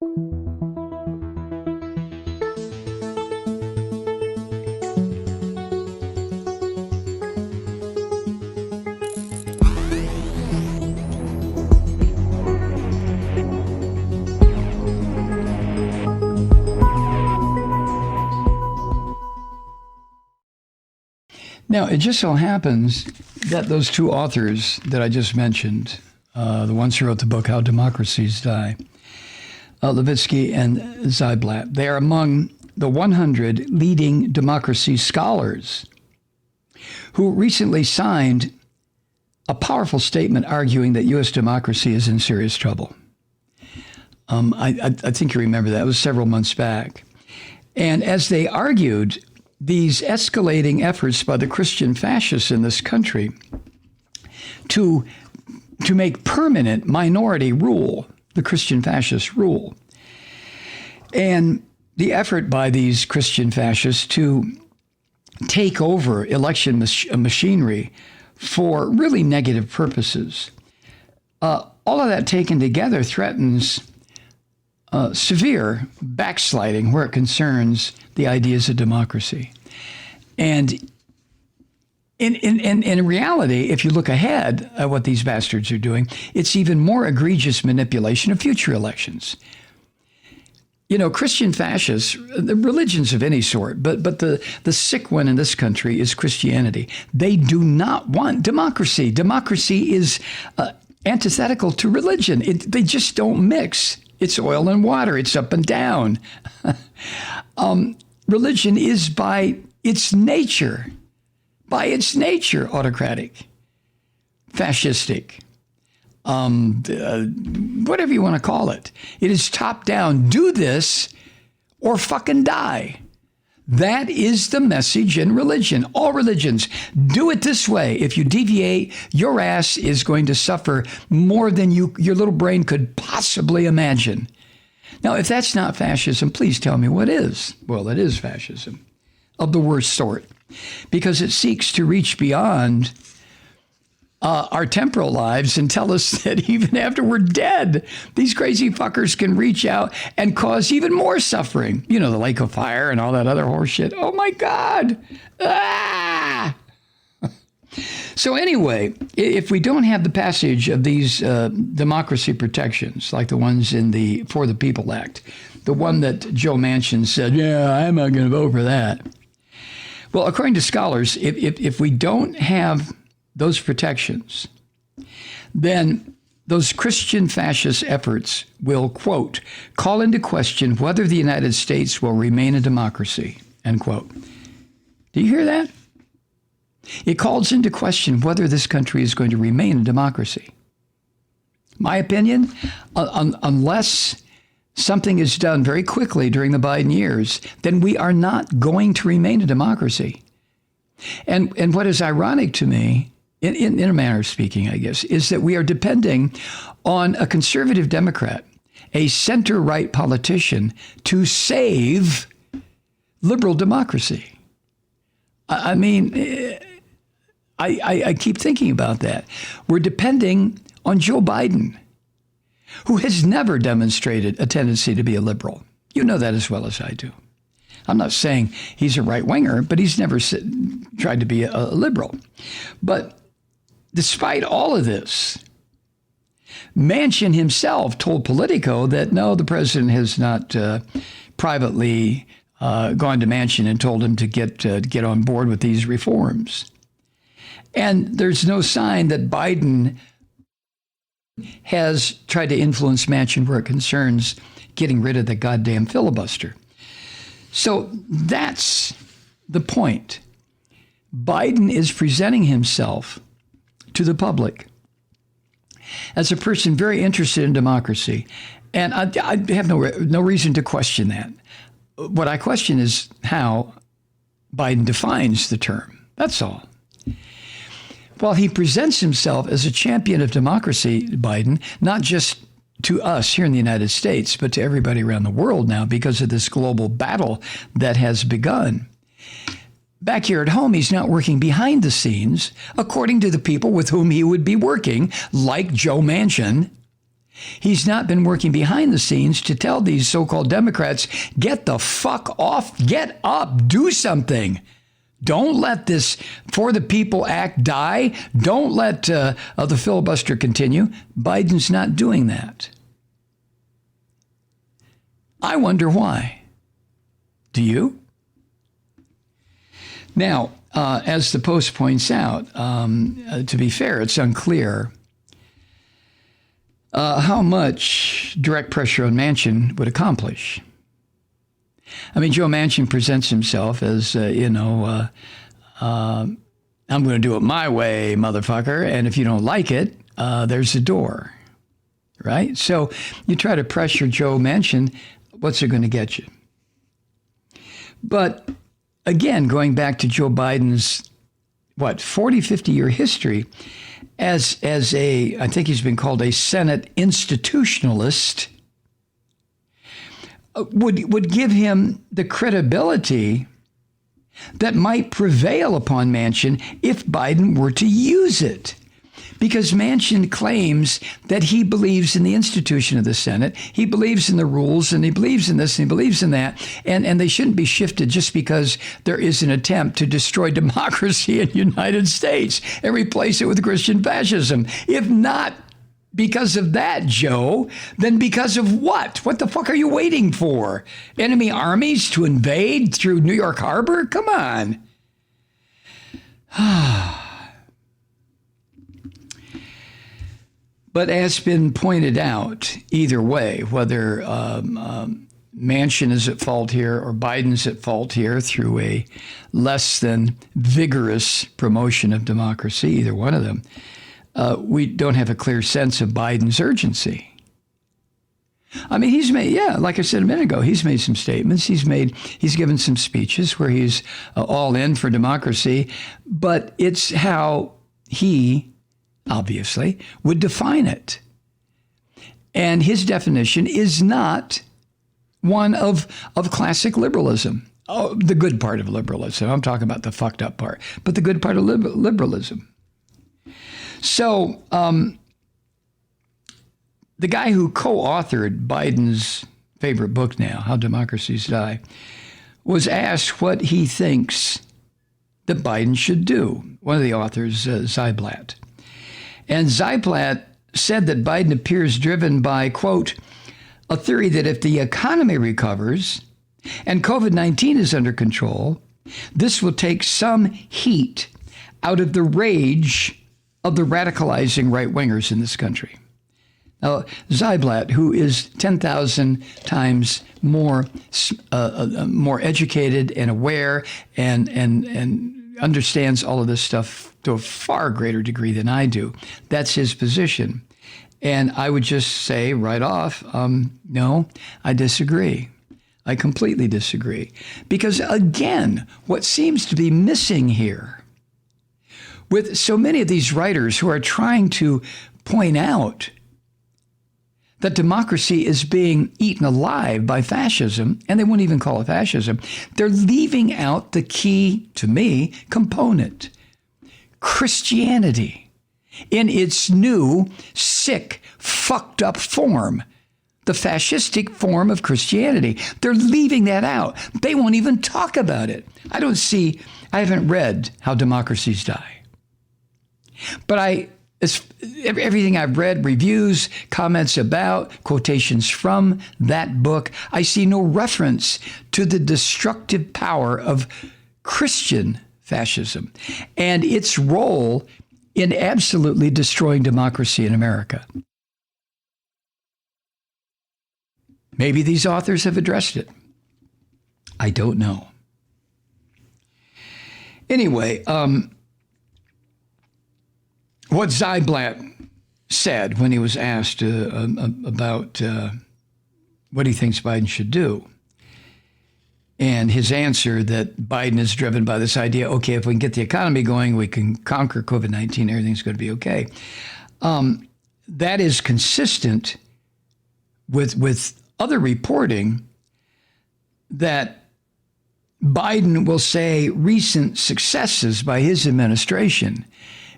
Now, it just so happens that those two authors that I just mentioned, the ones who wrote the book, How Democracies Die, Levitsky and Zyblatt, they are among the 100 leading democracy scholars who recently signed a powerful statement arguing that U.S. democracy is in serious trouble. I think you remember that. It was several months back. And as they argued, these escalating efforts by the Christian fascists in this country to make permanent minority rule, the Christian fascist rule, and the effort by these Christian fascists to take over election machinery for really negative purposes. All of that taken together threatens severe backsliding where it concerns the ideas of democracy. And in reality, if you look ahead at what these bastards are doing, it's even more egregious manipulation of future elections. You know, Christian fascists, the religions of any sort, but the sick one in this country is Christianity. They do not want democracy. Democracy is antithetical to religion. They just don't mix. It's oil and water. It's up and down. Religion is by its nature autocratic, fascistic, whatever you want to call it. It is top down. Do this or fucking die. That is the message in religion. All religions, do it this way. If you deviate, your ass is going to suffer more than your little brain could possibly imagine. Now, if that's not fascism, please tell me what is. Well, it is fascism of the worst sort, because it seeks to reach beyond our temporal lives and tell us that even after we're dead, these crazy fuckers can reach out and cause even more suffering. You know, the lake of fire and all that other horse shit. Oh my God. Ah! So anyway, if we don't have the passage of these democracy protections, like the ones in the For the People Act, the one that Joe Manchin said, yeah, I'm not going to vote for that. Well, according to scholars, if we don't have those protections, then those Christian fascist efforts will, quote, call into question whether the United States will remain a democracy, end quote. Do you hear that? It calls into question whether this country is going to remain a democracy. My opinion, unless something is done very quickly during the Biden years, then we are not going to remain a democracy. And what is ironic to me, in a manner of speaking, I guess, is that we are depending on a conservative Democrat, a center-right politician, to save liberal democracy. I mean, I keep thinking about that. We're depending on Joe Biden, who has never demonstrated a tendency to be a liberal. You know that as well as I do. I'm not saying he's a right-winger, but he's never tried to be a liberal. But despite all of this, Manchin himself told Politico that, no, the president has not privately gone to Manchin and told him to get on board with these reforms. And there's no sign that Biden has tried to influence Manchin where it concerns getting rid of the goddamn filibuster. So that's the point. Biden is presenting himself to the public as a person very interested in democracy. And I have no reason to question that. What I question is how Biden defines the term. That's all. While he presents himself as a champion of democracy, Biden, not just to us here in the United States, but to everybody around the world now because of this global battle that has begun. Back here at home, he's not working behind the scenes, according to the people with whom he would be working, like Joe Manchin, He's not been working behind the scenes to tell these so-called Democrats, get the fuck off, get up, do something. Don't let this For the People Act die. Don't let the filibuster continue. Biden's not doing that. I wonder why. Do you? Now, as the Post points out, to be fair, it's unclear how much direct pressure on Manchin would accomplish. I mean, Joe Manchin presents himself as, I'm going to do it my way, motherfucker. And if you don't like it, there's the door, right? So you try to pressure Joe Manchin, what's it going to get you? But again, going back to Joe Biden's, 40, 50-year history as I think he's been called a Senate institutionalist, would give him the credibility that might prevail upon Manchin if Biden were to use it. Because Manchin claims that he believes in the institution of the Senate, he believes in the rules, and he believes in this, and he believes in that, and they shouldn't be shifted just because there is an attempt to destroy democracy in the United States and replace it with Christian fascism. If not because of that, Joe, then because of what? What the fuck are you waiting for? Enemy armies to invade through New York Harbor? Come on. But as been pointed out, either way, whether Manchin is at fault here or Biden's at fault here through a less than vigorous promotion of democracy, either one of them, we don't have a clear sense of Biden's urgency. I mean, he's made, like I said a minute ago, he's made some statements. He's given some speeches where he's all in for democracy, but it's how he obviously would define it. And his definition is not one of classic liberalism. Oh, the good part of liberalism. I'm talking about the fucked up part, but the good part of liberalism. So the guy who co-authored Biden's favorite book now, How Democracies Die, was asked what he thinks that Biden should do. One of the authors, Zyblatt. And Zyblatt said that Biden appears driven by, quote, a theory that if the economy recovers and COVID-19 is under control, this will take some heat out of the rage of the radicalizing right-wingers in this country. Now, Zyblatt, who is 10,000 times more educated and aware and understands all of this stuff to a far greater degree than I do, that's his position. And I would just say right off, no, I disagree. I completely disagree. Because again, what seems to be missing here with so many of these writers who are trying to point out that democracy is being eaten alive by fascism, and they wouldn't even call it fascism, they're leaving out the key, to me, component. Christianity in its new, sick, fucked up form. The fascistic form of Christianity. They're leaving that out. They won't even talk about it. I haven't read How Democracies Die. But everything I've read, reviews, comments about, quotations from that book, I see no reference to the destructive power of Christian fascism and its role in absolutely destroying democracy in America. Maybe these authors have addressed it. I don't know. Anyway, what Zyblatt said when he was asked about what he thinks Biden should do, and his answer that Biden is driven by this idea, okay, if we can get the economy going, we can conquer COVID-19, everything's going to be okay. That is consistent with other reporting that Biden will say recent successes by his administration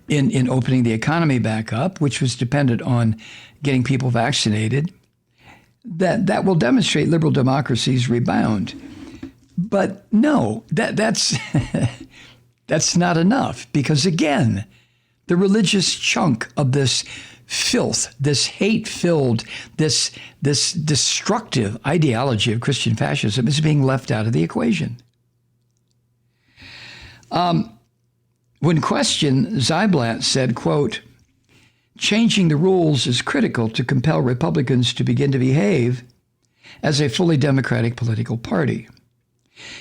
in opening the economy back up, which was dependent on getting people vaccinated, that will demonstrate liberal democracy's rebound. But no, that's that's not enough, because again, the religious chunk of this filth, this hate-filled, this destructive ideology of Christian fascism is being left out of the equation. When questioned, Zyblatt said, quote, "Changing the rules is critical to compel Republicans to begin to behave as a fully democratic political party.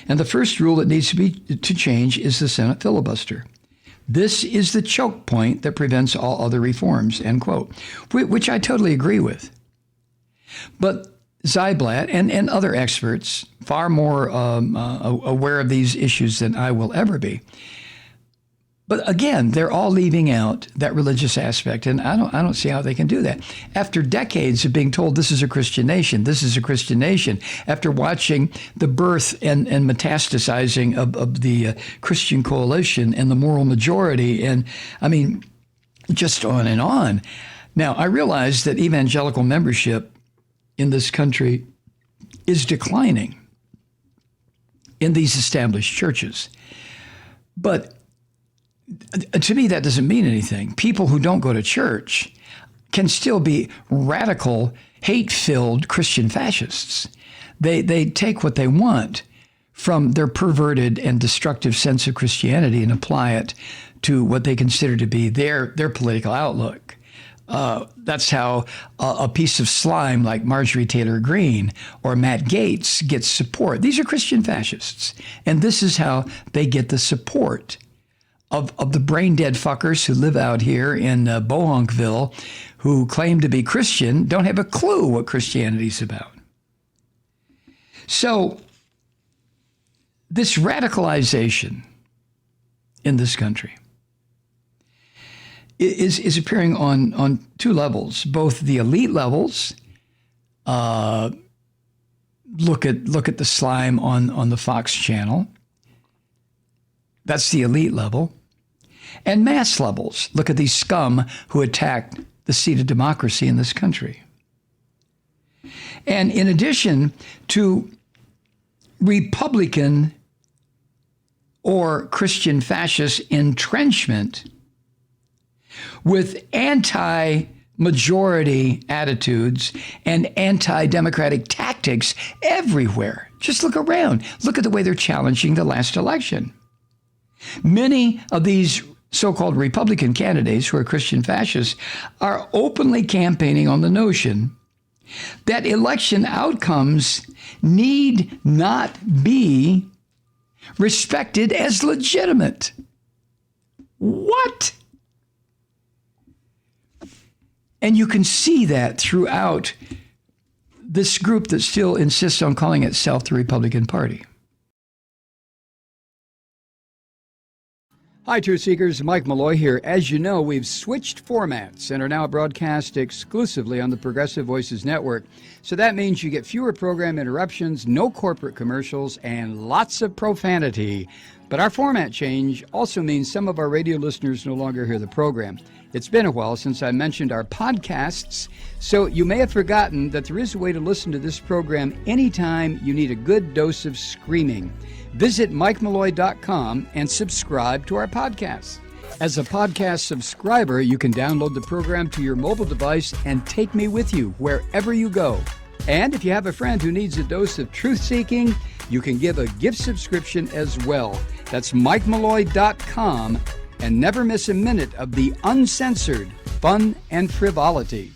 And the first rule that needs to change is the Senate filibuster. This is the choke point that prevents all other reforms," end quote, which I totally agree with. But Zyblatt and other experts, far more aware of these issues than I will ever be. But again, they're all leaving out that religious aspect, and I don't see how they can do that. After decades of being told this is a Christian nation, this is a Christian nation, after watching the birth and metastasizing of the Christian coalition and the moral majority, and I mean, just on and on. Now, I realize that evangelical membership in this country is declining in these established churches. But to me, that doesn't mean anything. People who don't go to church can still be radical, hate-filled Christian fascists. They take what they want from their perverted and destructive sense of Christianity and apply it to what they consider to be their political outlook. That's how a piece of slime like Marjorie Taylor Greene or Matt Gaetz gets support. These are Christian fascists, and this is how they get the support of the brain-dead fuckers who live out here in Bohonkville, who claim to be Christian, don't have a clue what Christianity's about. So this radicalization in this country is appearing on two levels, both the elite levels. Look at the slime on the Fox channel. That's the elite level. And mass levels. Look at these scum who attacked the seat of democracy in this country. And in addition to Republican or Christian fascist entrenchment with anti-majority attitudes and anti-democratic tactics everywhere. Just look around. Look at the way they're challenging the last election. Many of these so-called Republican candidates who are Christian fascists are openly campaigning on the notion that election outcomes need not be respected as legitimate. What? And you can see that throughout this group that still insists on calling itself the Republican Party. Hi, Truth Seekers. Mike Malloy here. As you know, we've switched formats and are now broadcast exclusively on the Progressive Voices Network. So that means you get fewer program interruptions, no corporate commercials, and lots of profanity. But our format change also means some of our radio listeners no longer hear the program. It's been a while since I mentioned our podcasts, so you may have forgotten that there is a way to listen to this program anytime you need a good dose of screaming. Visit MikeMalloy.com and subscribe to our podcast. As a podcast subscriber, you can download the program to your mobile device and take me with you wherever you go. And if you have a friend who needs a dose of truth-seeking, you can give a gift subscription as well. That's MikeMalloy.com, and never miss a minute of the uncensored fun and frivolity.